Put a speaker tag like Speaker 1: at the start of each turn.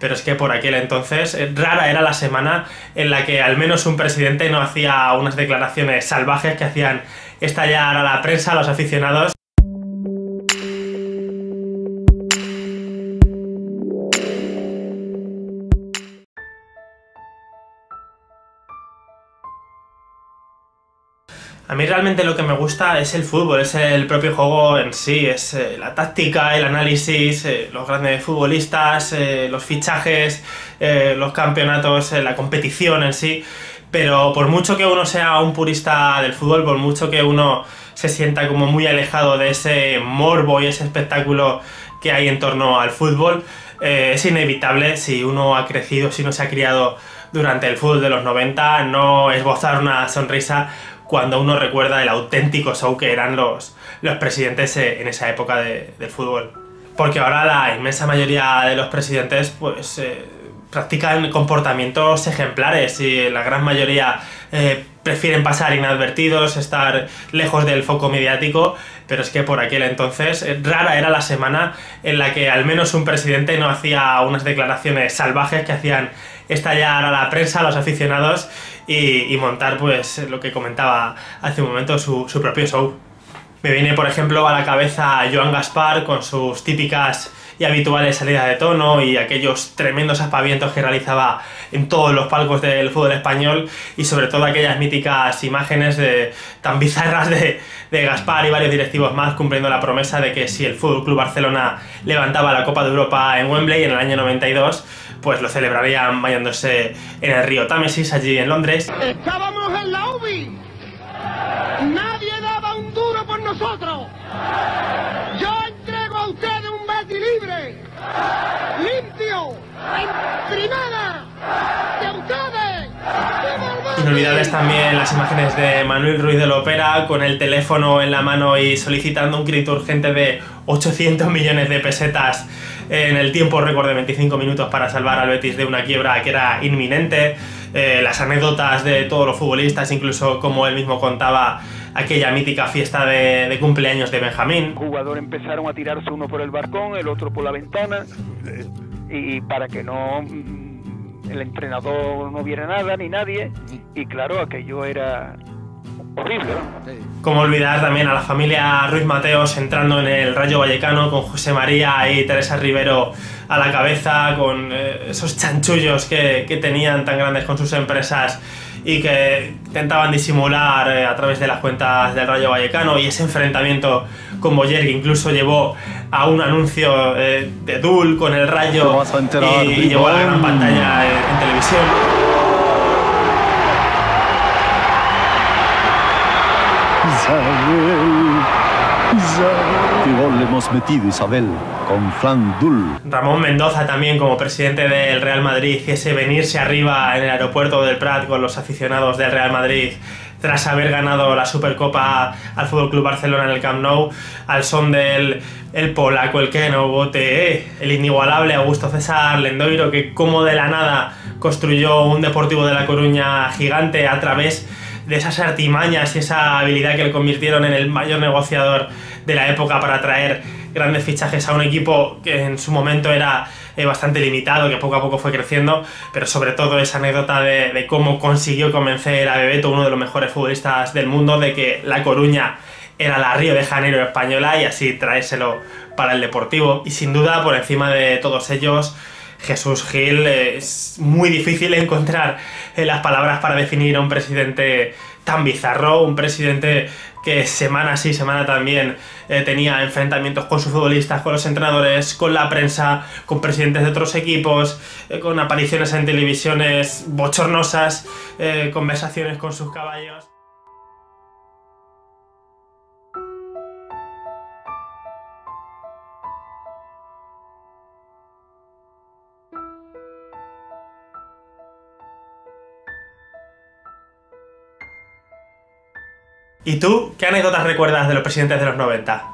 Speaker 1: pero es que por aquel entonces rara era la semana en la que al menos un presidente no hacía unas declaraciones salvajes que hacían estallar a la prensa, a los aficionados. A mí realmente lo que me gusta es el fútbol, es el propio juego en sí, es la táctica, el análisis, los grandes futbolistas, los fichajes, los campeonatos, la competición en sí. Pero por mucho que uno sea un purista del fútbol, por mucho que uno se sienta como muy alejado de ese morbo y ese espectáculo que hay en torno al fútbol, es inevitable, si uno ha crecido, si uno se ha criado durante el fútbol de los 90, no esbozar una sonrisa cuando uno recuerda el auténtico show que eran los presidentes en esa época del fútbol. Porque ahora la inmensa mayoría de los presidentes pues practican comportamientos ejemplares y la gran mayoría prefieren pasar inadvertidos, estar lejos del foco mediático, pero es que por aquel entonces rara era la semana en la que al menos un presidente no hacía unas declaraciones salvajes que hacían estallar a la prensa, a los aficionados y montar, pues, lo que comentaba hace un momento, su propio show. Me viene, por ejemplo, a la cabeza Joan Gaspar con sus típicas y habituales salidas de tono y aquellos tremendos aspavientos que realizaba en todos los palcos del fútbol español, y sobre todo aquellas míticas imágenes tan bizarras de Gaspar y varios directivos más cumpliendo la promesa de que si el FC Barcelona levantaba la Copa de Europa en Wembley en el año 92, pues lo celebrarían bañándose en el río Támesis, allí en Londres.
Speaker 2: Estábamos en la UBI. Nadie daba un duro por nosotros. Yo entrego a ustedes un Betis libre, limpio, en primera, de ustedes.
Speaker 1: Inolvidables también las imágenes de Manuel Ruiz de Lopera con el teléfono en la mano y solicitando un crédito urgente de 800 millones de pesetas en el tiempo récord de 25 minutos para salvar al Betis de una quiebra que era inminente. Las anécdotas de todos los futbolistas, incluso como él mismo contaba aquella mítica fiesta de cumpleaños de Benjamín.
Speaker 3: Los jugadores empezaron a tirarse uno por el balcón, el otro por la ventana, y para que no el entrenador no viera nada ni nadie, y claro, aquello era horrible, ¿no?
Speaker 1: Como olvidar también a la familia Ruiz Mateos entrando en el Rayo Vallecano con José María y Teresa Rivero a la cabeza, con esos chanchullos que tenían tan grandes con sus empresas y que intentaban disimular a través de las cuentas del Rayo Vallecano, y ese enfrentamiento con Boyer que incluso llevó a un anuncio de Dul con el Rayo y llevó a la gran pantalla en televisión.
Speaker 4: ¿Qué gol le hemos metido, Isabel, con Fran Dul?
Speaker 1: Ramón Mendoza también como presidente del Real Madrid, y ese venirse arriba en el aeropuerto del Prat con los aficionados del Real Madrid tras haber ganado la Supercopa al FC Barcelona en el Camp Nou, al son del polaco, el Keno Bote, el inigualable Augusto César Lendoiro, que como de la nada construyó un Deportivo de La Coruña gigante a través de esas artimañas y esa habilidad que le convirtieron en el mayor negociador de la época para atraer grandes fichajes a un equipo que en su momento era bastante limitado, que poco a poco fue creciendo, pero sobre todo esa anécdota de cómo consiguió convencer a Bebeto, uno de los mejores futbolistas del mundo, de que La Coruña era la Río de Janeiro española, y así traérselo para el Deportivo. Y sin duda, por encima de todos ellos, Jesús Gil. Es muy difícil encontrar las palabras para definir a un presidente tan bizarro, un presidente que semana sí, semana también tenía enfrentamientos con sus futbolistas, con los entrenadores, con la prensa, con presidentes de otros equipos, con apariciones en televisiones bochornosas, conversaciones con sus caballos. ¿Y tú qué anécdotas recuerdas de los presidentes de los 90?